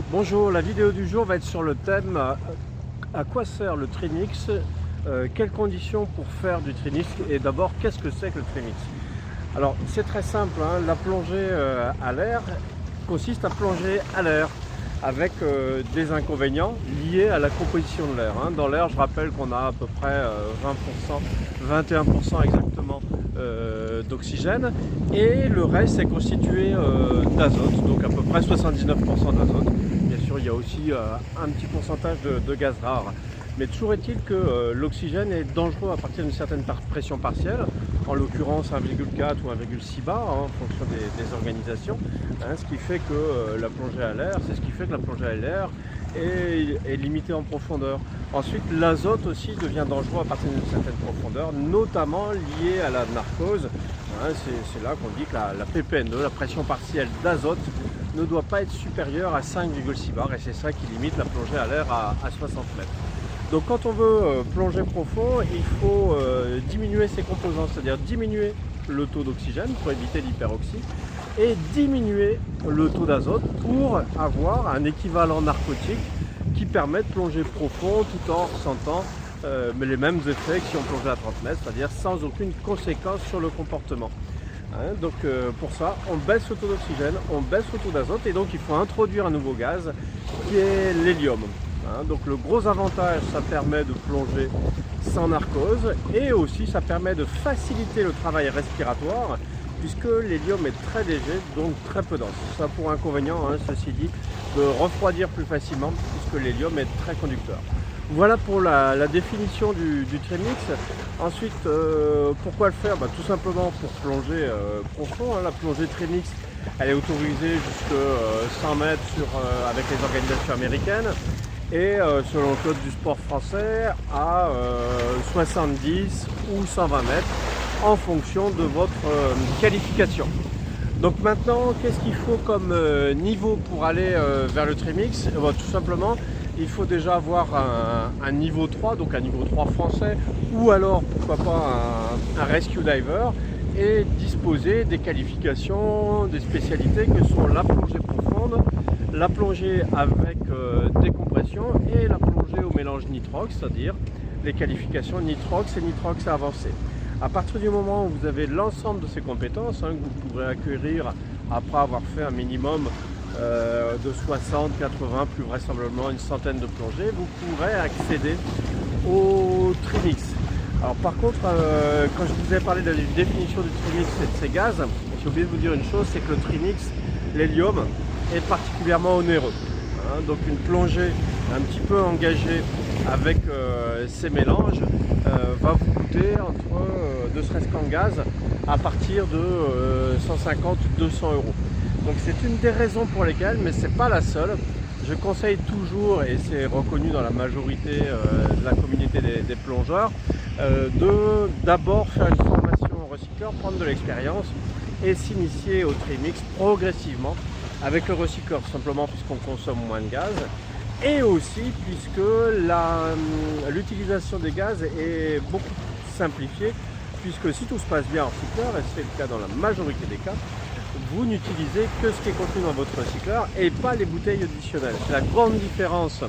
Bonjour, la vidéo du jour va être sur le thème à quoi sert le trimix, quelles conditions pour faire du trimix et d'abord qu'est-ce que c'est que le trimix. Alors c'est très simple, hein, la plongée à l'air consiste à plonger à l'air avec des inconvénients liés à la composition de l'air. Hein. Dans l'air, je rappelle qu'on a à peu près 20%, 21% exactement d'oxygène et le reste est constitué d'azote, donc à peu près 79% d'azote. Bien sûr, il y a aussi un petit pourcentage de gaz rare. Mais toujours est-il que l'oxygène est dangereux à partir d'une certaine pression partielle, en l'occurrence 1,4 ou 1,6 bar, hein, en fonction des organisations. Hein, ce qui fait que la plongée à l'air, c'est ce qui fait que la plongée à l'air est limitée en profondeur. Ensuite, l'azote aussi devient dangereux à partir d'une certaine profondeur, notamment lié à la narcose. Hein, c'est là qu'on dit que la ppNE, la pression partielle d'azote, ne doit pas être supérieure à 5,6 bar et c'est ça qui limite la plongée à l'air à 60 mètres. Donc quand on veut plonger profond, il faut diminuer ses composants, c'est-à-dire diminuer le taux d'oxygène pour éviter l'hyperoxie et diminuer le taux d'azote pour avoir un équivalent narcotique qui permet de plonger profond tout en ressentant les mêmes effets que si on plongeait à 30 mètres, c'est-à-dire sans aucune conséquence sur le comportement. Hein, donc pour ça, on baisse le taux d'oxygène, on baisse le taux d'azote et donc il faut introduire un nouveau gaz qui est l'hélium. Hein, donc le gros avantage, ça permet de plonger sans narcose et aussi ça permet de faciliter le travail respiratoire puisque l'hélium est très léger, donc très peu dense. Ça pour inconvénient, hein, ceci dit, de refroidir plus facilement puisque l'hélium est très conducteur. Voilà pour la définition du trimix. Ensuite, pourquoi le faire? Tout simplement pour plonger profond. Hein. La plongée trimix, elle est autorisée jusqu'à 100 mètres avec les organisations américaines. Et selon le code du sport français, à 70 ou 120 mètres en fonction de votre qualification. Donc maintenant, qu'est-ce qu'il faut comme niveau pour aller vers le trimix? Tout simplement, il faut déjà avoir un niveau 3, donc un niveau 3 français, ou alors pourquoi pas un rescue diver, et disposer des qualifications, des spécialités que sont la plongée profonde, la plongée avec décompression et la plongée au mélange nitrox, c'est-à-dire les qualifications nitrox et nitrox avancé. À partir du moment où vous avez l'ensemble de ces compétences, hein, que vous pourrez acquérir après avoir fait un minimum de 60, 80, plus vraisemblablement une centaine de plongées, vous pourrez accéder au trimix. Alors par contre, quand je vous ai parlé de la définition du trimix et de ses gaz, j'ai oublié de vous dire une chose, c'est que le trimix, l'hélium, est particulièrement onéreux. Hein, donc une plongée un petit peu engagée avec ces mélanges va vous coûter entre, ne serait-ce qu'en gaz, à partir de 150 ou 200 euros. Donc c'est une des raisons pour lesquelles, mais ce n'est pas la seule, je conseille toujours, et c'est reconnu dans la majorité de la communauté des plongeurs, de d'abord faire une formation au recycleur, prendre de l'expérience et s'initier au trimix progressivement avec le recycleur, simplement puisqu'on consomme moins de gaz et aussi puisque l'utilisation des gaz est beaucoup simplifiée, puisque si tout se passe bien en recycleur, et c'est le cas dans la majorité des cas, vous n'utilisez que ce qui est contenu dans votre recycleur et pas les bouteilles additionnelles. C'est la grande différence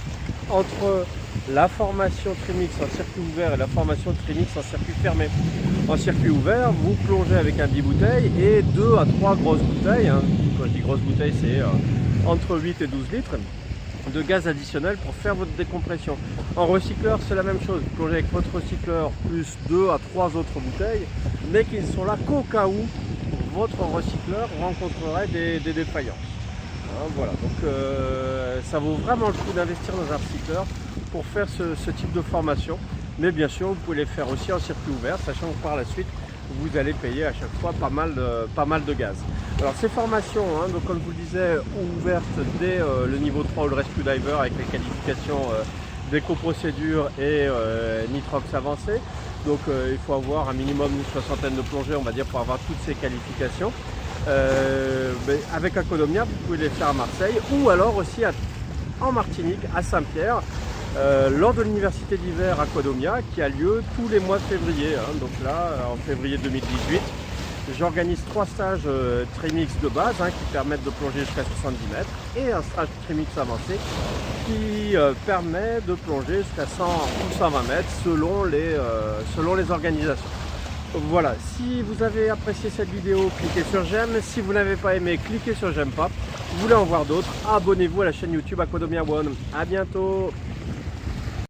entre la formation trimix en circuit ouvert et la formation trimix en circuit fermé. En circuit ouvert, vous plongez avec un 10 bouteilles et 2 à 3 grosses bouteilles. Hein. Quand je dis grosses bouteilles, c'est entre 8 et 12 litres de gaz additionnel pour faire votre décompression. En recycleur, c'est la même chose. Vous plongez avec votre recycleur plus 2 à 3 autres bouteilles, mais qui ne sont là qu'au cas où votre recycleur rencontrerait des défaillances. Hein, voilà, donc ça vaut vraiment le coup d'investir dans un recycleur pour faire ce type de formation. Mais bien sûr, vous pouvez les faire aussi en circuit ouvert, sachant que par la suite, vous allez payer à chaque fois pas mal de gaz. Alors ces formations, hein, donc comme je vous le disais, ouvertes dès le niveau 3 ou le Rescue Diver avec les qualifications d'éco-procédure et nitrox avancé. Donc il faut avoir un minimum d'une soixantaine de plongées, on va dire, pour avoir toutes ces qualifications. Avec Aquadomnia, vous pouvez les faire à Marseille ou alors aussi en Martinique, à Saint-Pierre, lors de l'université d'hiver Aquadomnia qui a lieu tous les mois de février. Hein. Donc là, en février 2018, j'organise 3 stages trimix de base qui permettent de plonger jusqu'à 70 mètres et un stage trimix avancé qui permet de plonger jusqu'à 100 ou 120 mètres selon les organisations. Voilà, si vous avez apprécié cette vidéo, cliquez sur j'aime. Si vous n'avez pas aimé, cliquez sur j'aime pas. Vous voulez en voir d'autres, abonnez-vous à la chaîne YouTube Aquadomia One. À bientôt.